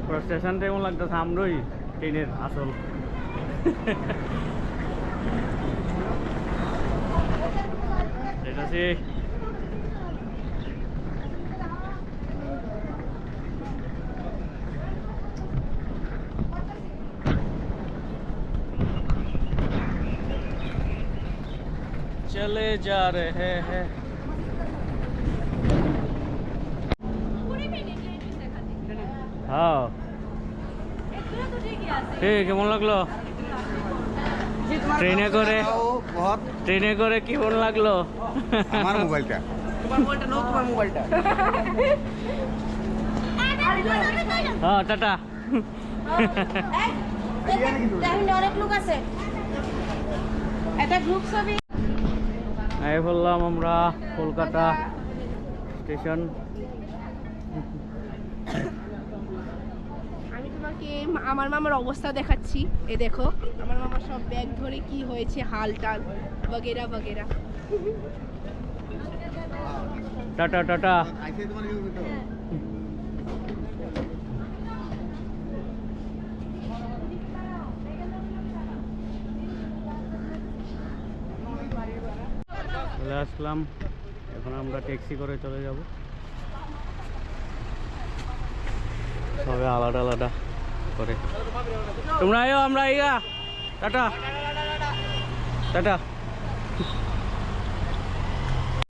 পুরো স্টেশনটা এমন লাগতেছে আমরাই ট্রেনের আসল। এটা সে चले जा रहे हैं। हाँ ঠিক কেমন লাগলো ট্রেনে করে? ট্রেনে করে কেমন লাগলো? আমার মোবাইলটা তোমার মোবাইলটা হ্যাঁ টাটা। অনেক লোক আছে একটা গ্রুপ ছবি। এই বললাম আমরা কলকাতা স্টেশন। আমি তোমাকে আমার মামার অবস্থা দেখাচ্ছি। এ দেখো আমার মামা সব ব্যাগ ধরে কি হয়েছে হাল টাল বগেরা বগেরা। Tata tata. চলে আসলাম, এখন আমরা ট্যাক্সি করে চলে যাব। সবে আলাদা আলাদা করে তোমরা আয়ো, আমরা আইগা। Tata tata.